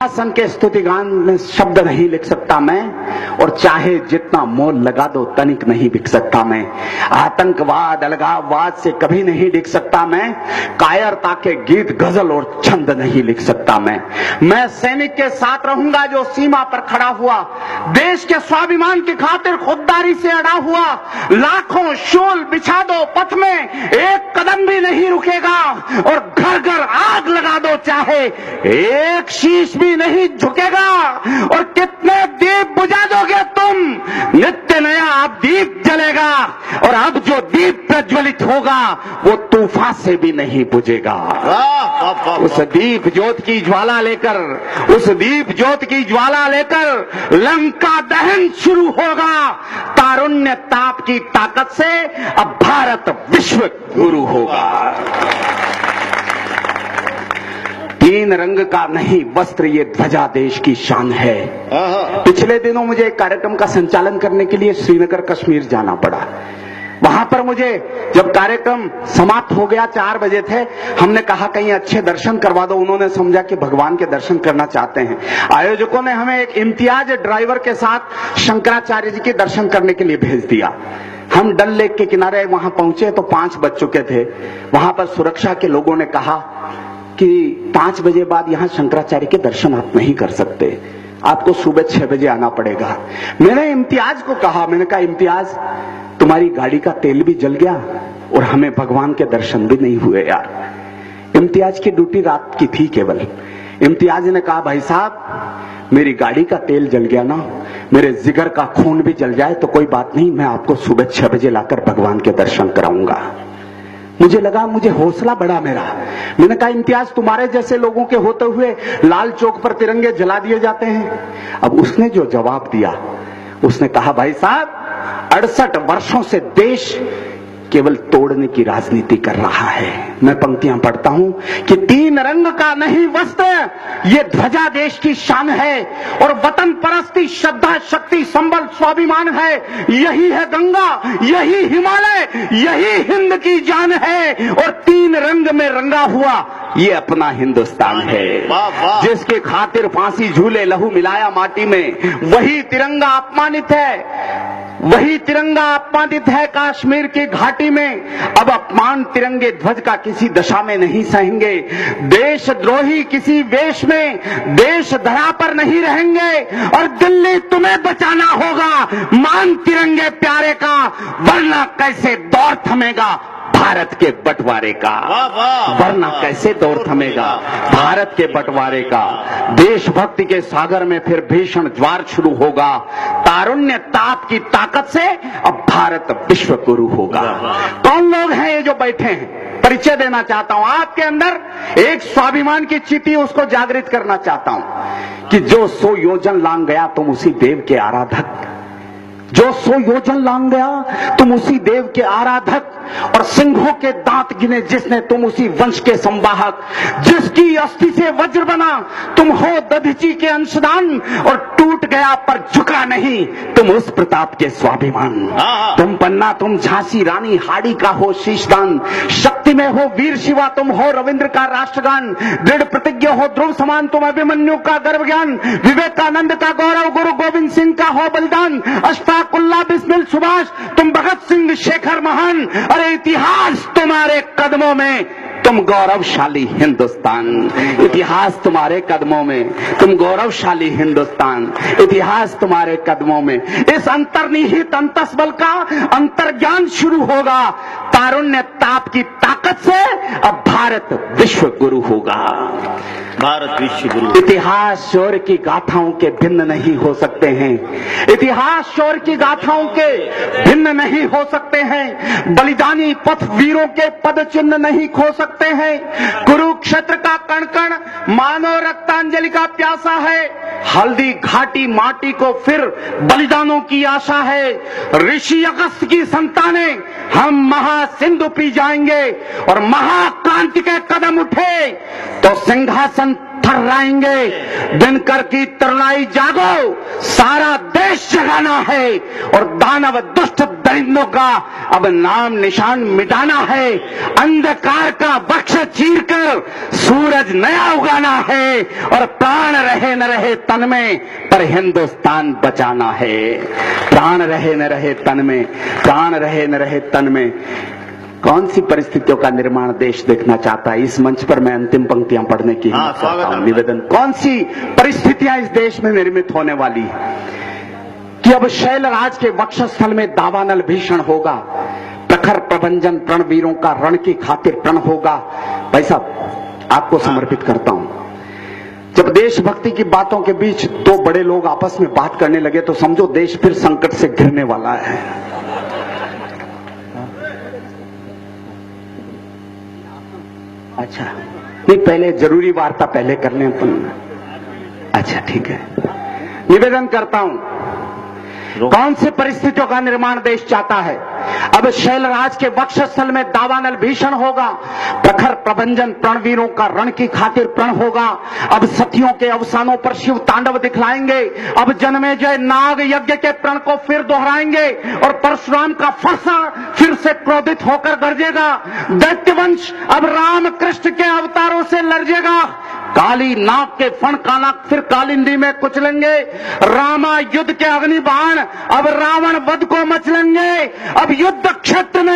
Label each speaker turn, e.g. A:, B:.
A: शासन के स्तुति गान में शब्द नहीं लिख सकता मैं, और चाहे जितना मोल लगा दो तनिक नहीं बिक सकता मैं। आतंकवाद अलगाववाद से कभी नहीं लिख सकता मैं, कायरता के गीत गजल और छंद नहीं लिख सकता मैं सैनिक के साथ रहूंगा जो सीमा पर खड़ा हुआ, देश के स्वाभिमान की खातिर खुददारी से अड़ा हुआ। लाखों शूल बिछा दो पथ में, एक कदम भी नहीं रुकेगा, और घर घर आग लगा दो चाहे एक शीश भी नहीं झुकेगा। और कितने दीप बुझा दोगे तुम, नित्य नया अब दीप जलेगा, और अब जो दीप प्रज्वलित होगा वो तूफान से भी नहीं बुझेगा। उस दीप ज्योत की ज्वाला लेकर, उस दीप ज्योत की ज्वाला लेकर लंका दहन शुरू होगा। तारुण्य ताप की ताकत से अब भारत विश्व गुरु होगा। तीन रंग का नहीं वस्त्र ये ध्वजा देश की शान है। पिछले दिनों मुझे एक कार्यक्रम का संचालन करने के लिए श्रीनगर कश्मीर जाना पड़ा। वहां पर मुझे जब कार्यक्रम समाप्त हो गया, 4 बजे थे, हमने कहा कहीं अच्छे दर्शन करवा दो। उन्होंने समझा कि भगवान के दर्शन करना चाहते हैं। आयोजकों ने हमें एक इम्तियाज ड्राइवर के साथ शंकराचार्य जी के दर्शन करने के लिए भेज दिया। हम डल लेक के किनारे वहां पहुंचे तो 5 बज चुके थे। वहां पर सुरक्षा के लोगों ने कहा कि 5 बजे बाद यहां शंकराचार्य के दर्शन आप नहीं कर सकते, आपको सुबह 6 बजे आना पड़ेगा। मैंने इम्तियाज को कहा, मैंने कहा इम्तियाज तुम्हारी गाड़ी का तेल भी जल गया और हमें भगवान के दर्शन भी नहीं हुए यार। इम्तियाज की ड्यूटी रात की थी केवल। इम्तियाज ने कहा भाई साहब मेरी गाड़ी का तेल जल गया ना, मेरे जिगर का खून भी जल जाए तो कोई बात नहीं, मैं आपको सुबह 6 बजे लाकर भगवान के दर्शन कराऊंगा। मुझे लगा, मुझे हौसला बढ़ा मेरा। मैंने कहा इम्तियाज तुम्हारे जैसे लोगों के होते हुए लाल चौक पर तिरंगे जला दिए जाते हैं। अब उसने जो जवाब दिया, उसने कहा भाई साहब 68 वर्षों से देश केवल तोड़ने की राजनीति कर रहा है। मैं पंक्तियां पढ़ता हूं कि तीन रंग का नहीं वस्त्र ये ध्वजा देश की शान है, और वतन परस्ती श्रद्धा शक्ति संबल स्वाभिमान है। यही है गंगा, यही हिमालय, यही हिंद की जान है, और तीन रंग में रंगा हुआ ये अपना हिंदुस्तान है। जिसके खातिर फांसी झूले लहू मिलाया माटी में, वही तिरंगा अपमानित है, वही तिरंगा अपमानित है काश्मीर की घाटी में। अब अपमान तिरंगे ध्वज का किसी दशा में नहीं सहेंगे। देशद्रोही किसी वेश में देश धरा पर नहीं रहेंगे, और दिल्ली तुम्हें बचाना होगा मान तिरंगे प्यारे का, वरना कैसे दौर थमेगा भारत के बंटवारे का। वरना कैसे दौर थमेगा भारत के बंटवारे का। देशभक्ति के सागर में फिर भीषण ज्वार शुरू होगा। तारुण्य ताप की ताकत से अब भारत विश्व गुरु होगा। कौन लोग हैं ये जो बैठे हैं, परिचय देना चाहता हूं। आपके अंदर एक स्वाभिमान की चिति, उसको जागृत करना चाहता हूं कि जो 100 योजन लांग गया तुम उसी देव के आराधक, जो 100 योजन लांग गया तुम उसी देव के आराधक, और सिंहों के दांत गिने जिसने तुम उसी वंश के संवाहक, जिसकी अस्थि से वज्र बना तुम हो दधीची के अंशदान, और टूट गया पर झुका नहीं तुम उस प्रताप के स्वाभिमान। तुम पन्ना तुम झांसी रानी हाड़ी का हो शीशदान, शक्ति में हो वीर शिवा तुम हो रविंद्र का राष्ट्रगान, दृढ़ प्रतिज्ञ हो ध्रुव समान तुम अभिमन्यु का गर्व ज्ञान, विवेकानंद का गौरव गुरु गोविंद सिंह का हो बलिदान, अशफाकुल्लाह बिस्मिल सुभाष तुम भगत सिंह शेखर महान। अरे इतिहास तुम्हारे कदमों में, तुम गौरवशाली हिंदुस्तान। इतिहास तुम्हारे कदमों में, तुम गौरवशाली हिंदुस्तान। इतिहास तुम्हारे कदमों में। इस अंतर्निहित अंतस्बल का अंतर्ज्ञान शुरू होगा। तारुण्य ताप की ताकत से अब भारत विश्व गुरु होगा।
B: भारत विश्व गुरु।
A: इतिहास शौर्य की गाथाओं के भिन्न नहीं हो सकते हैं। इतिहास शौर्य की गाथाओं के भिन्न नहीं हो सकते हैं। बलिदानी पथ वीरों के पद चिन्ह नहीं खो सकते हैं। कुरुक्षेत्र का कण कण मानव रक्तांजलि का प्यासा है। हल्दी घाटी माटी को फिर बलिदानों की आशा है। ऋषि अगस्त की संतानें हम महासिंधु पी जाएंगे, और महाक्रांति के कदम उठे तो सिंहासन थर्राएंगे। दिनकर की तरुणाई जागो, सारा देश जगाना है और दानव दुष्ट दरिंदों का अब नाम निशान मिटाना है। अंधकार का वक्ष चीरकर सूरज नया उगाना है और प्राण रहे न रहे तन में पर हिंदुस्तान बचाना है। प्राण रहे न रहे तन में, प्राण रहे न रहे तन में। कौन सी परिस्थितियों का निर्माण देश देखना चाहता है? इस मंच पर मैं अंतिम पंक्तियां पढ़ने की निवेदन। कौन सी परिस्थितियां इस देश में निर्मित होने वाली है कि अब शैलराज के वक्षस्थल में दावानल भीषण होगा, प्रखर प्रभंजन प्रणवीरों का रण की खातिर प्रण होगा। भाई साहब, आपको समर्पित करता हूं। जब देशभक्ति की बातों के बीच दो बड़े लोग आपस में बात करने लगे तो समझो देश फिर संकट से घिरने वाला है। अच्छा नहीं, पहले जरूरी वार्ता पहले करने अपन। अच्छा ठीक है, निवेदन करता हूं। कौन सी परिस्थितियों का निर्माण देश चाहता है? अब शैलराज के वक्षस्थल में दावानल भीषण होगा, प्रखर प्रभंजन प्रणवीरों का रण की खातिर प्रण होगा। अब सतियों के अवसानों पर शिव तांडव दिखलाएंगे। अब जन्मेजय नाग यज्ञ के प्रण को फिर दोहराएंगे और परशुराम का फरसा फिर से क्रोधित होकर गरजेगा। दैत्यवंश अब राम कृष्ण के अवतारों से लरजेगा। काली नाग के फण काला फिर कालिंदी में कुचलेंगे। रामा युद्ध के अग्निबाण अब रावण वध को मचलेंगे। अब युद्ध क्षेत्र में